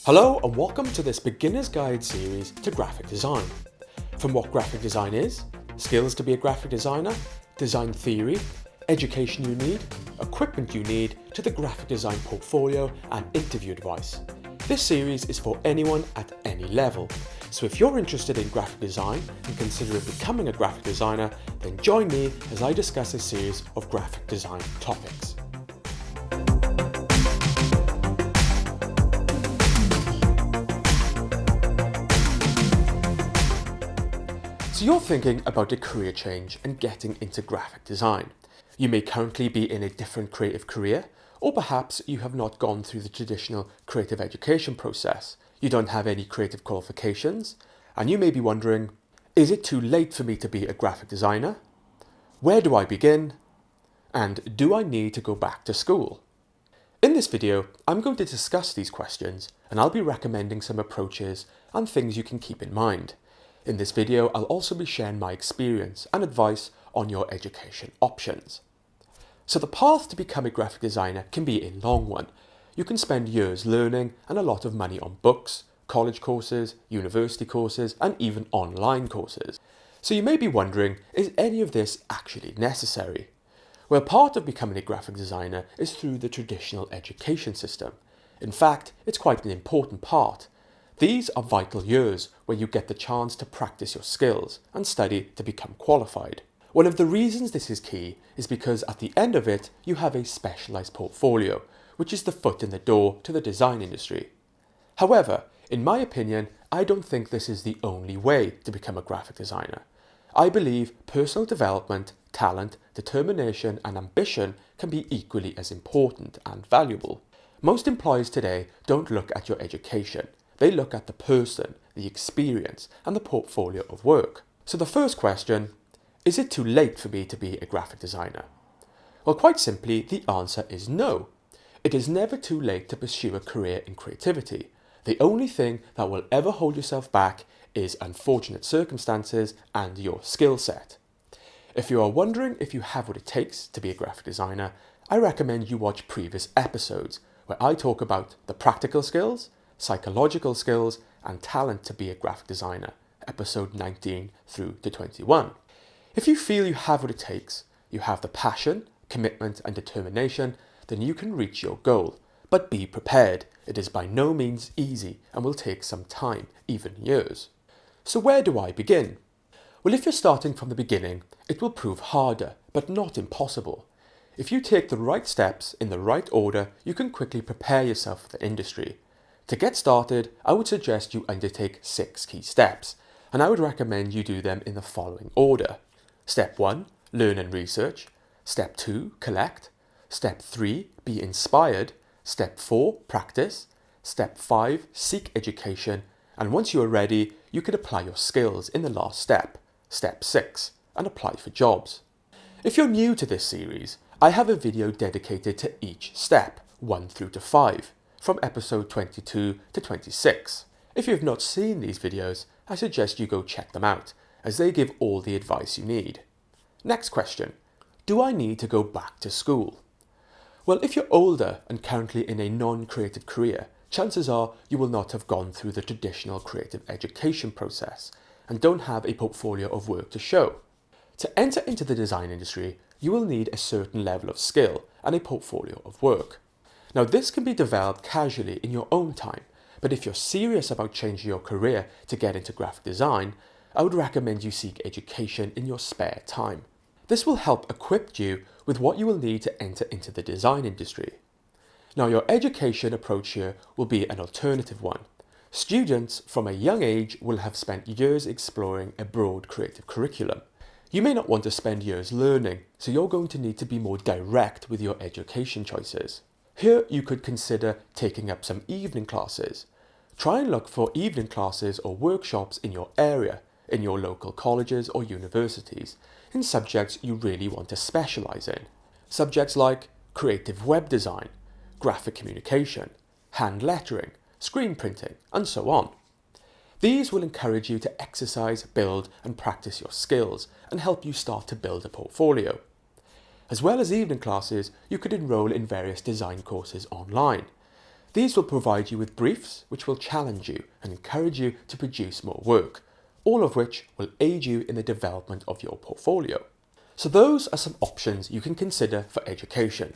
Hello and welcome to this beginner's guide series to graphic design. From what graphic design is, skills to be a graphic designer, design theory, education you need, equipment you need, to the graphic design portfolio and interview advice. This series is for anyone at any level, so if you're interested in graphic design and consider becoming a graphic designer, then join me as I discuss a series of graphic design topics. So you're thinking about a career change and getting into graphic design. You may currently be in a different creative career, or perhaps you have not gone through the traditional creative education process. You don't have any creative qualifications, and you may be wondering, is it too late for me to be a graphic designer? Where do I begin? And do I need to go back to school? In this video, I'm going to discuss these questions, and I'll be recommending some approaches and things you can keep in mind. In this video, I'll also be sharing my experience and advice on your education options. So the path to become a graphic designer can be a long one. You can spend years learning and a lot of money on books, college courses, university courses, and even online courses. So you may be wondering, is any of this actually necessary? Well, part of becoming a graphic designer is through the traditional education system. In fact, it's quite an important part. These are vital years where you get the chance to practice your skills and study to become qualified. One of the reasons this is key is because at the end of it, you have a specialised portfolio, which is the foot in the door to the design industry. However, in my opinion, I don't think this is the only way to become a graphic designer. I believe personal development, talent, determination and ambition can be equally as important and valuable. Most employers today don't look at your education. They look at the person, the experience, and the portfolio of work. So the first question, is it too late for me to be a graphic designer? Well, quite simply, the answer is no. It is never too late to pursue a career in creativity. The only thing that will ever hold yourself back is unfortunate circumstances and your skill set. If you are wondering if you have what it takes to be a graphic designer, I recommend you watch previous episodes where I talk about the practical skills, psychological skills and talent to be a graphic designer, episode 19 through to 21. If you feel you have what it takes, you have the passion, commitment and determination, then you can reach your goal. But be prepared, it is by no means easy and will take some time, even years. So where do I begin? Well, if you're starting from the beginning, it will prove harder, but not impossible. If you take the right steps in the right order, you can quickly prepare yourself for the industry. To get started, I would suggest you undertake 6 key steps, and I would recommend you do them in the following order. Step 1, learn and research. Step 2, collect. Step 3, be inspired. Step 4, practice. Step 5, seek education. And once you are ready, you can apply your skills in the last step, step 6, and apply for jobs. If you're new to this series, I have a video dedicated to each step, 1 through to 5. From episode 22 to 26. If you have not seen these videos, I suggest you go check them out, as they give all the advice you need. Next question, do I need to go back to school? Well, if you're older and currently in a non-creative career, chances are you will not have gone through the traditional creative education process and don't have a portfolio of work to show. To enter into the design industry, you will need a certain level of skill and a portfolio of work. Now, this can be developed casually in your own time, but if you're serious about changing your career to get into graphic design, I would recommend you seek education in your spare time. This will help equip you with what you will need to enter into the design industry. Now, your education approach here will be an alternative one. Students from a young age will have spent years exploring a broad creative curriculum. You may not want to spend years learning, so you're going to need to be more direct with your education choices. Here you could consider taking up some evening classes. Try and look for evening classes or workshops in your area, in your local colleges or universities, in subjects you really want to specialise in. Subjects like creative web design, graphic communication, hand lettering, screen printing, and so on. These will encourage you to exercise, build and practice your skills and help you start to build a portfolio. As well as evening classes, you could enroll in various design courses online. These will provide you with briefs which will challenge you and encourage you to produce more work, all of which will aid you in the development of your portfolio. So those are some options you can consider for education.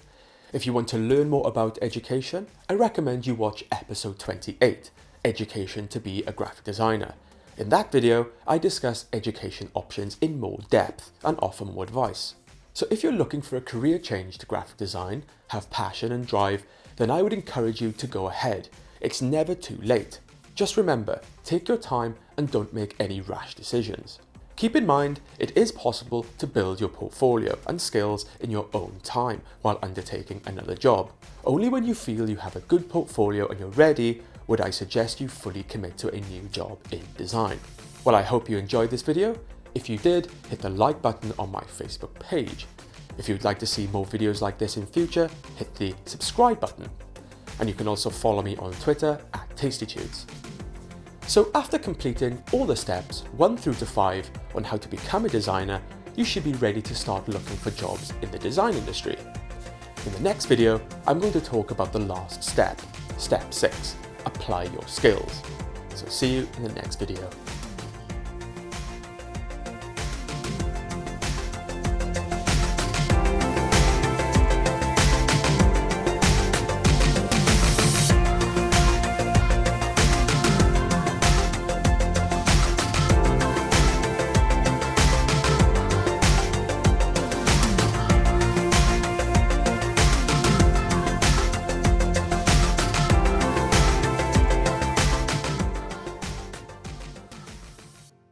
If you want to learn more about education, I recommend you watch episode 28, Education to be a Graphic Designer. In that video, I discuss education options in more depth and offer more advice. So if you're looking for a career change to graphic design, have passion and drive, then I would encourage you to go ahead. It's never too late. Just remember, take your time and don't make any rash decisions. Keep in mind, it is possible to build your portfolio and skills in your own time while undertaking another job. Only when you feel you have a good portfolio and you're ready, would I suggest you fully commit to a new job in design. Well, I hope you enjoyed this video. If you did, hit the like button on my Facebook page. If you'd like to see more videos like this in future, hit the subscribe button. And you can also follow me on Twitter @Tastytudes. So after completing all the steps 1 through to 5 on how to become a designer, you should be ready to start looking for jobs in the design industry. In the next video, I'm going to talk about the last step, step 6, apply your skills. So see you in the next video.